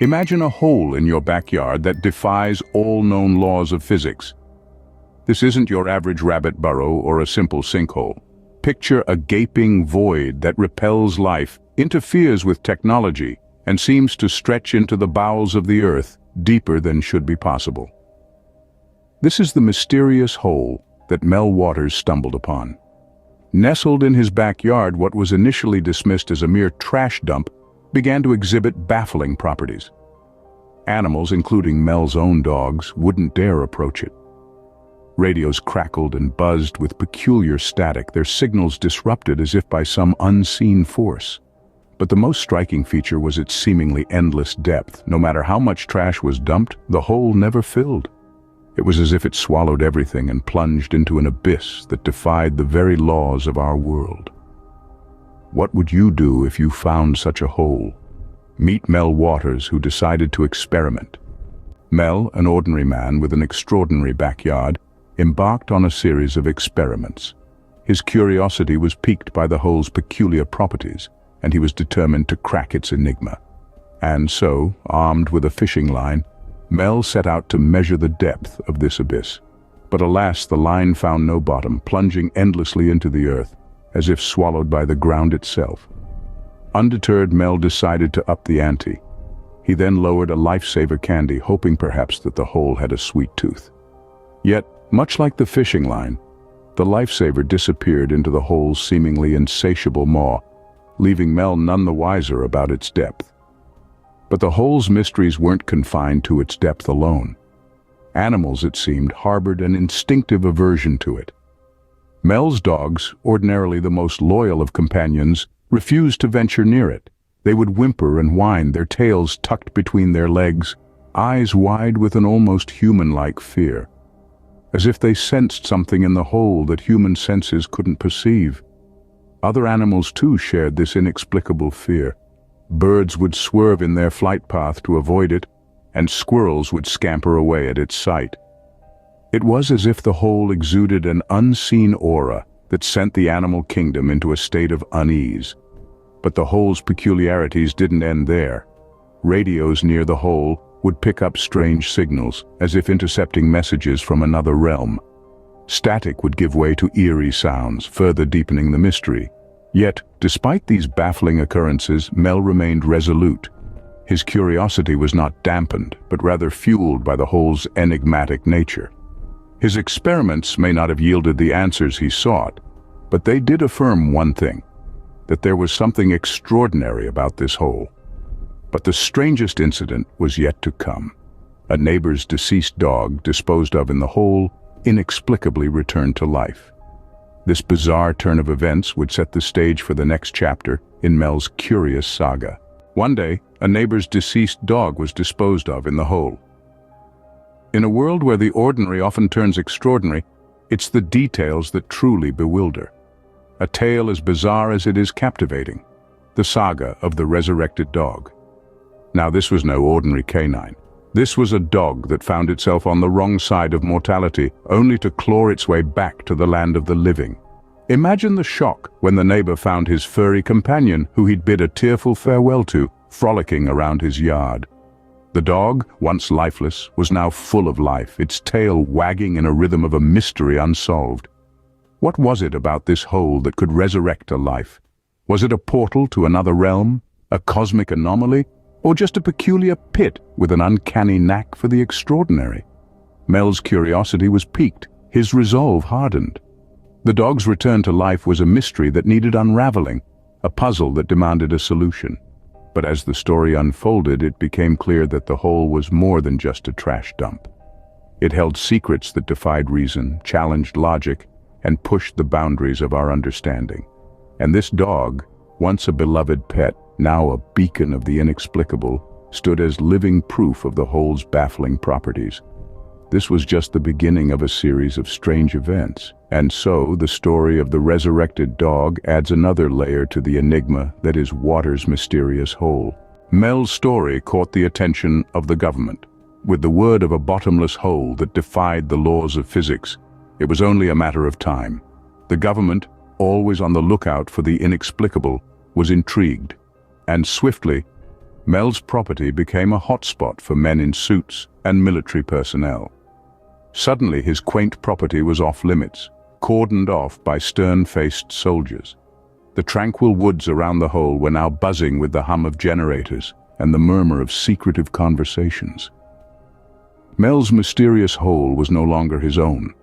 Imagine a hole in your backyard that defies all known laws of physics. This isn't your average rabbit burrow or a simple sinkhole. Picture a gaping void that repels life, interferes with technology, and seems to stretch into the bowels of the earth, deeper than should be possible. This is the mysterious hole that Mel Waters stumbled upon. Nestled in his backyard, what was initially dismissed as a mere trash dump began to exhibit baffling properties. Animals, including Mel's own dogs, wouldn't dare approach it. Radios crackled and buzzed with peculiar static, their signals disrupted as if by some unseen force. But the most striking feature was its seemingly endless depth. No matter how much trash was dumped, the hole never filled. It was as if it swallowed everything and plunged into an abyss that defied the very laws of our world. What would you do if you found such a hole? Meet Mel Waters, who decided to experiment. Mel, an ordinary man with an extraordinary backyard, embarked on a series of experiments. His curiosity was piqued by the hole's peculiar properties, and he was determined to crack its enigma. And so, armed with a fishing line, Mel set out to measure the depth of this abyss. But alas, the line found no bottom, plunging endlessly into the earth, as if swallowed by the ground itself. Undeterred, Mel decided to up the ante. He then lowered a lifesaver candy, hoping perhaps that the hole had a sweet tooth. Yet, much like the fishing line, the lifesaver disappeared into the hole's seemingly insatiable maw, leaving Mel none the wiser about its depth. But the hole's mysteries weren't confined to its depth alone. Animals, it seemed, harbored an instinctive aversion to it. Mel's dogs, ordinarily the most loyal of companions, refused to venture near it. They would whimper and whine, their tails tucked between their legs, eyes wide with an almost human-like fear, as if they sensed something in the hole that human senses couldn't perceive. Other animals too shared this inexplicable fear. Birds would swerve in their flight path to avoid it, and squirrels would scamper away at its sight. It was as if the hole exuded an unseen aura that sent the animal kingdom into a state of unease. But the hole's peculiarities didn't end there. Radios near the hole would pick up strange signals, as if intercepting messages from another realm. Static would give way to eerie sounds, further deepening the mystery. Yet, despite these baffling occurrences, Mel remained resolute. His curiosity was not dampened, but rather fueled by the hole's enigmatic nature. His experiments may not have yielded the answers he sought, but they did affirm one thing, that there was something extraordinary about this hole. But the strangest incident was yet to come. A neighbor's deceased dog, disposed of in the hole, inexplicably returned to life. This bizarre turn of events would set the stage for the next chapter in Mel's curious saga. One day, a neighbor's deceased dog was disposed of in the hole. In a world where the ordinary often turns extraordinary, it's the details that truly bewilder. A tale as bizarre as it is captivating. The saga of the resurrected dog. Now, this was no ordinary canine. This was a dog that found itself on the wrong side of mortality, only to claw its way back to the land of the living. Imagine the shock when the neighbor found his furry companion, who he'd bid a tearful farewell to, frolicking around his yard. The dog, once lifeless, was now full of life, its tail wagging in a rhythm of a mystery unsolved. What was it about this hole that could resurrect a life? Was it a portal to another realm, a cosmic anomaly, or just a peculiar pit with an uncanny knack for the extraordinary? Mel's curiosity was piqued, his resolve hardened. The dog's return to life was a mystery that needed unraveling, a puzzle that demanded a solution. But as the story unfolded, it became clear that the hole was more than just a trash dump. It held secrets that defied reason, challenged logic, and pushed the boundaries of our understanding. And this dog, once a beloved pet, now a beacon of the inexplicable, stood as living proof of the hole's baffling properties. This was just the beginning of a series of strange events. And so, the story of the resurrected dog adds another layer to the enigma that is Waters' mysterious hole. Mel's story caught the attention of the government. With the word of a bottomless hole that defied the laws of physics, it was only a matter of time. The government, always on the lookout for the inexplicable, was intrigued. And swiftly, Mel's property became a hotspot for men in suits and military personnel. Suddenly his quaint property was off limits, cordoned off by stern-faced soldiers. The tranquil woods around the hole were now buzzing with the hum of generators and the murmur of secretive conversations. Mel's mysterious hole was no longer his own.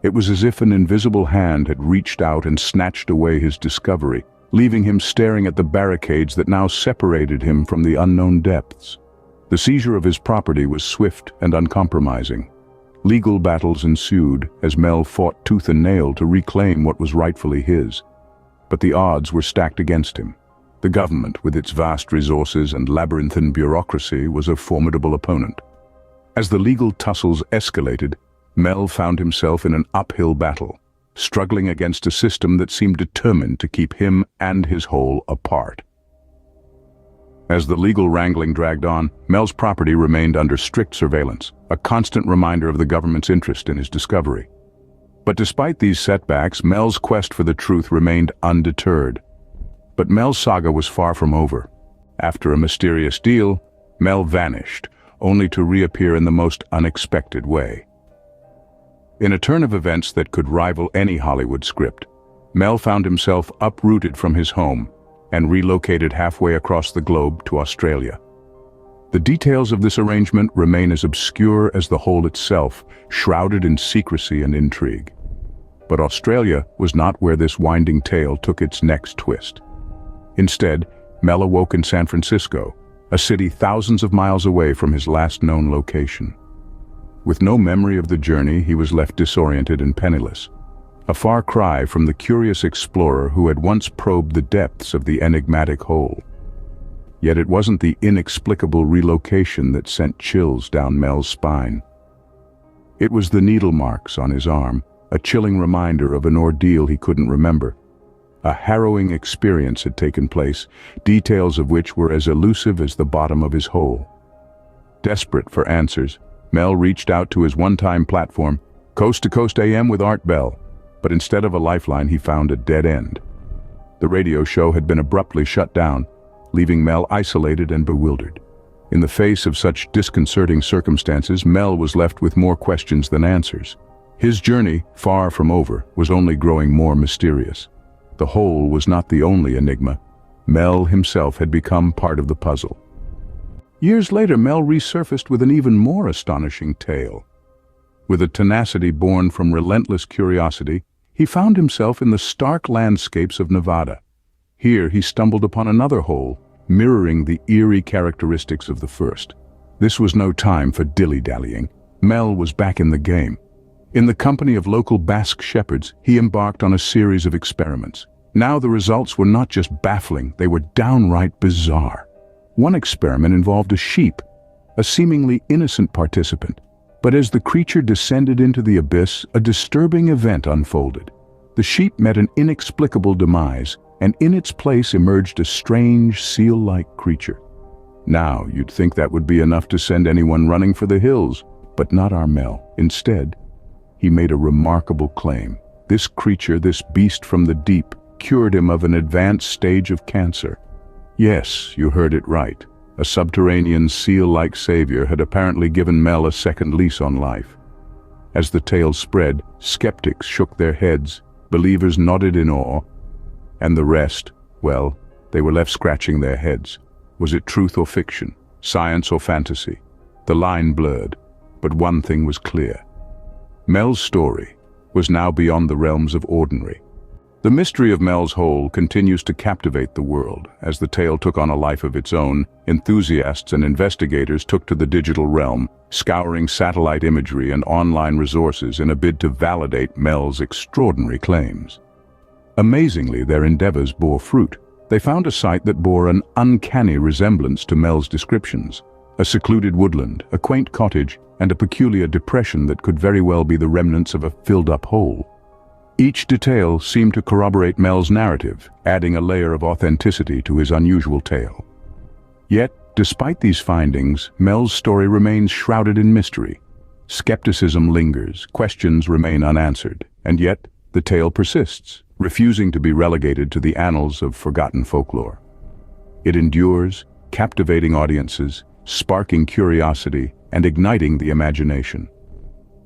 It was as if an invisible hand had reached out and snatched away his discovery, leaving him staring at the barricades that now separated him from the unknown depths. The seizure of his property was swift and uncompromising. Legal battles ensued as Mel fought tooth and nail to reclaim what was rightfully his. But the odds were stacked against him. The government, with its vast resources and labyrinthine bureaucracy, was a formidable opponent. As the legal tussles escalated, Mel found himself in an uphill battle, struggling against a system that seemed determined to keep him and his hole apart. As the legal wrangling dragged on, Mel's property remained under strict surveillance, a constant reminder of the government's interest in his discovery. But despite these setbacks, Mel's quest for the truth remained undeterred. But Mel's saga was far from over. After a mysterious deal, Mel vanished, only to reappear in the most unexpected way. In a turn of events that could rival any Hollywood script, Mel found himself uprooted from his home and relocated halfway across the globe to Australia. The details of this arrangement remain as obscure as the hole itself, shrouded in secrecy and intrigue. But Australia was not where this winding tale took its next twist. Instead, Mel awoke in San Francisco, a city thousands of miles away from his last known location. With no memory of the journey, he was left disoriented and penniless, a far cry from the curious explorer who had once probed the depths of the enigmatic hole. Yet it wasn't the inexplicable relocation that sent chills down Mel's spine. It was the needle marks on his arm, a chilling reminder of an ordeal he couldn't remember. A harrowing experience had taken place, details of which were as elusive as the bottom of his hole. Desperate for answers, Mel reached out to his one-time platform, Coast to Coast AM with Art Bell, but instead of a lifeline he found a dead end. The radio show had been abruptly shut down, leaving Mel isolated and bewildered. In the face of such disconcerting circumstances, Mel was left with more questions than answers. His journey, far from over, was only growing more mysterious. The hole was not the only enigma. Mel himself had become part of the puzzle. Years later, Mel resurfaced with an even more astonishing tale. With a tenacity born from relentless curiosity, he found himself in the stark landscapes of Nevada. Here he stumbled upon another hole, mirroring the eerie characteristics of the first. This was no time for dilly-dallying. Mel was back in the game. In the company of local Basque shepherds, he embarked on a series of experiments. Now the results were not just baffling, they were downright bizarre. One experiment involved a sheep, a seemingly innocent participant. But as the creature descended into the abyss, a disturbing event unfolded. The sheep met an inexplicable demise, and in its place emerged a strange, seal-like creature. Now, you'd think that would be enough to send anyone running for the hills, but not our Mel. Instead, he made a remarkable claim. This creature, this beast from the deep, cured him of an advanced stage of cancer. Yes, you heard it right. A subterranean seal-like savior had apparently given Mel a second lease on life. As the tale spread, skeptics shook their heads, believers nodded in awe, and the rest, well, they were left scratching their heads. Was it truth or fiction, science or fantasy? The line blurred, but one thing was clear. Mel's story was now beyond the realms of ordinary. The mystery of Mel's hole continues to captivate the world. As the tale took on a life of its own, enthusiasts and investigators took to the digital realm, scouring satellite imagery and online resources in a bid to validate Mel's extraordinary claims. Amazingly, their endeavors bore fruit. They found a site that bore an uncanny resemblance to Mel's descriptions. A secluded woodland, a quaint cottage, and a peculiar depression that could very well be the remnants of a filled-up hole. Each detail seemed to corroborate Mel's narrative, adding a layer of authenticity to his unusual tale. Yet, despite these findings, Mel's story remains shrouded in mystery. Skepticism lingers, questions remain unanswered, and yet the tale persists, refusing to be relegated to the annals of forgotten folklore. It endures, captivating audiences, sparking curiosity, and igniting the imagination.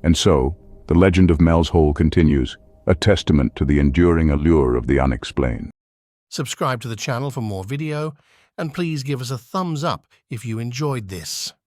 And so, the legend of Mel's Hole continues, a testament to the enduring allure of the unexplained. Subscribe to the channel for more video, and please give us a thumbs up if you enjoyed this.